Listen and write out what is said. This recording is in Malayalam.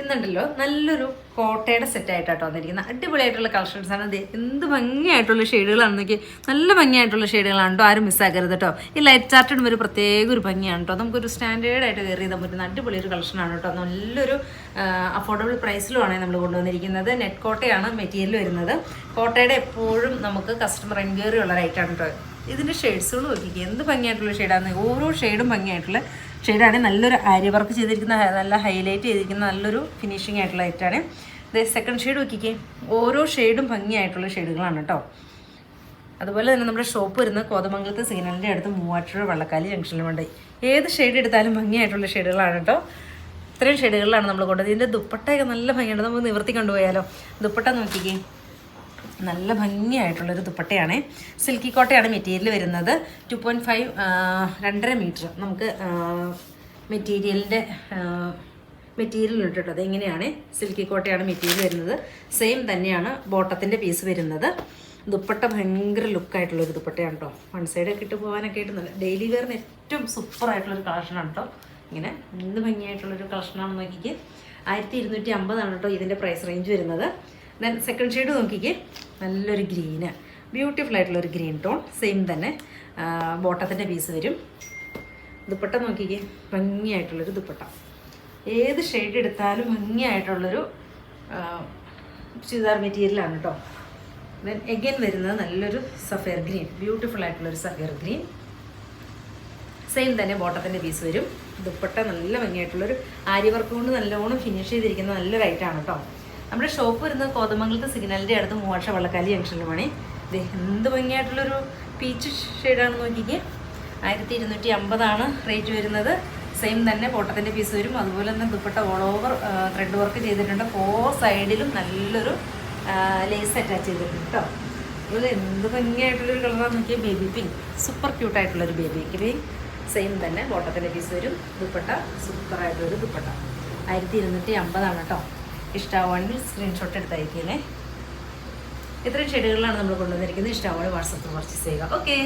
ഇന്നുണ്ടല്ലോ നല്ലൊരു കോട്ടയുടെ സെറ്റായിട്ടാട്ടോ വന്നിരിക്കുന്നത്. അടിപൊളിയായിട്ടുള്ള കളക്ഷൻസാണ്. ഇത് എന്ത് ഭംഗിയായിട്ടുള്ള ഷെയ്ഡുകളാണെന്നൊക്കെ, നല്ല ഭംഗിയായിട്ടുള്ള ഷെയ്ഡുകളാണ് കേട്ടോ. ആരും മിസ്സാക്കരുത് കേട്ടോ. ഈ ലൈറ്റ് ചാർട്ടിന് ഒരു പ്രത്യേക ഒരു ഭംഗിയാണ് കേട്ടോ. നമുക്കൊരു സ്റ്റാൻഡേർഡായിട്ട് കയറി ചെയ്താൽ പറ്റുന്ന അടിപൊളി ഒരു കളക്ഷനാണ് കേട്ടോ. നല്ലൊരു അഫോർഡബിൾ പ്രൈസിലുമാണ് നമ്മൾ കൊണ്ടുവന്നിരിക്കുന്നത്. നെറ്റ് കോട്ടയാണ് മെറ്റീരിയൽ വരുന്നത്. കോട്ടയുടെ എപ്പോഴും നമുക്ക് കസ്റ്റമർ എൻക്വയറി ഉള്ള റൈറ്റാണ് കേട്ടോ. ഇതിൻ്റെ ഷെയ്ഡ്സുകൾ നോക്കിക്കുക, എന്ത് ഭംഗിയായിട്ടുള്ള ഷെയ്ഡാണ്. ഓരോ ഷെയ്ഡും ഭംഗിയായിട്ടുള്ള ഷെയ്ഡാണ്. നല്ലൊരു ആരി വർക്ക് ചെയ്തിരിക്കുന്ന, നല്ല ഹൈലൈറ്റ് ചെയ്തിരിക്കുന്ന നല്ലൊരു ഫിനിഷിംഗ് ആയിട്ടുള്ള ലൈറ്റാണ്. ഇത് സെക്കൻഡ് ഷെയ്ഡ് നോക്കിക്കേ, ഓരോ ഷെയ്ഡും ഭംഗിയായിട്ടുള്ള ഷെയ്ഡുകളാണ് കേട്ടോ. അതുപോലെ തന്നെ നമ്മുടെ ഷോപ്പ് വരുന്നത് കോതമംഗലത്ത് സിഗ്നലിൻ്റെ അടുത്ത് മൂവാറ്റുപുഴ വള്ളക്കാലി ജംഗ്ഷനിലുണ്ട്. ഏത് ഷെയ്ഡ് എടുത്താലും ഭംഗിയായിട്ടുള്ള ഷെയ്ഡുകളാണ് കേട്ടോ. ഇത്രയും ഷെയ്ഡുകളിലാണ് നമ്മൾ കൊണ്ടുപോയത്. ഇതിൻ്റെ ദുപ്പട്ടയൊക്കെ നല്ല ഭംഗിയുണ്ട്. നമുക്ക് നിവർത്തി കൊണ്ടുപോയാലോ. ദുപ്പട്ട നോക്കിക്കേ, നല്ല ഭംഗിയായിട്ടുള്ളൊരു ദുപ്പട്ടയാണ്. സിൽക്കി കോട്ടയാണ് മെറ്റീരിയൽ വരുന്നത്. 2.5 2.5 മീറ്റർ നമുക്ക് മെറ്റീരിയൽ ഇട്ടിട്ട് അത് എങ്ങനെയാണ്. സിൽക്കി കോട്ടയാണ് മെറ്റീരിയൽ വരുന്നത്. സെയിം തന്നെയാണ് ബോട്ടത്തിൻ്റെ പീസ് വരുന്നത്. ദുപ്പട്ട ഭയങ്കര ലുക്കായിട്ടുള്ളൊരു ദുപ്പട്ടയാണ് കേട്ടോ. വൺ സൈഡൊക്കെ ഇട്ട് പോകാനൊക്കെ ആയിട്ട് നല്ല ഡെയിലി വെയറിന് ഏറ്റവും സൂപ്പറായിട്ടുള്ളൊരു കളക്ഷനാണ് കേട്ടോ. ഇങ്ങനെ എന്ത് ഭംഗിയായിട്ടുള്ളൊരു കളക്ഷനാണെന്ന് നോക്കിക്ക്. 1250 കേട്ടോ ഇതിൻ്റെ പ്രൈസ് റേഞ്ച് വരുന്നത്. ദെൻ സെക്കൻഡ് ഷെയ്ഡ് നോക്കിക്ക്, നല്ലൊരു ഗ്രീന്, ബ്യൂട്ടിഫുൾ ആയിട്ടുള്ളൊരു ഗ്രീൻ ടോൺ. സെയിം തന്നെ ബോട്ടത്തിൻ്റെ പീസ് വരും. ദുപ്പട്ട നോക്കിക്ക്, ഭംഗിയായിട്ടുള്ളൊരു ദുപ്പട്ട. ഏത് ഷെയ്ഡ് എടുത്താലും ഭംഗിയായിട്ടുള്ളൊരു ചുരിദാർ മെറ്റീരിയലാണ് കേട്ടോ. ദെൻ എഗൈൻ വരുന്നത് നല്ലൊരു സഫയർ ഗ്രീൻ, ബ്യൂട്ടിഫുൾ ആയിട്ടുള്ളൊരു സഫയർ ഗ്രീൻ. സെയിം തന്നെ ബോട്ടത്തിൻ്റെ പീസ് വരും. ദുപ്പട്ട നല്ല ഭംഗിയായിട്ടുള്ളൊരു ആരി വർക്ക് കൊണ്ട് നല്ലോണം ഫിനിഷ് ചെയ്തിരിക്കുന്ന നല്ലൊരു ഐറ്റമാണ് കേട്ടോ. നമ്മുടെ ഷോപ്പ് വരുന്നത് കോതമംഗലത്ത് സിഗ്നലിൻ്റെ അടുത്ത് മൂവാറ്റുപുഴ വള്ളക്കാലി ജംഗ്ഷനിലുമാണ്. ഇത് എന്ത് ഭംഗിയായിട്ടുള്ളൊരു പീച്ച് ഷെയ്ഡാണെന്ന് നോക്കിക്കേ. 1250 റേറ്റ് വരുന്നത്. സെയിം തന്നെ ബോട്ടത്തിൻ്റെ പീസ് വരും. അതുപോലെ തന്നെ dupatta all over thread work ചെയ്തിട്ടുണ്ട്. 4 സൈഡിലും നല്ലൊരു ലേസ് അറ്റാച്ച് ചെയ്തിട്ടുണ്ട് കേട്ടോ. അതുപോലെ എന്ത് ഭംഗിയായിട്ടുള്ളൊരു കളറാണെന്ന് നോക്കിയാൽ ബേബി പിങ്ക്, സൂപ്പർ ക്യൂട്ടായിട്ടുള്ളൊരു ബേബി പിങ്ക്. സെയിം തന്നെ ബോട്ടത്തിൻ്റെ പീസ് വരും. ദുപ്പട്ട സൂപ്പറായിട്ടുള്ളൊരു ദുപ്പട്ട. 1250 കേട്ടോ. ഇഷ്ടമാവുകയാണെങ്കിൽ സ്ക്രീൻഷോട്ട് എടുത്ത് അയക്കണേ. ഇത്രയും ഷെയ്ഡുകളിലാണ് നമ്മൾ കൊണ്ടുവന്നിരിക്കുന്നത്. ഇഷ്ടമാവുകയാണെങ്കിൽ വാട്സപ്പിൽ പർച്ചേസ് ചെയ്യുക. ഓക്കെ.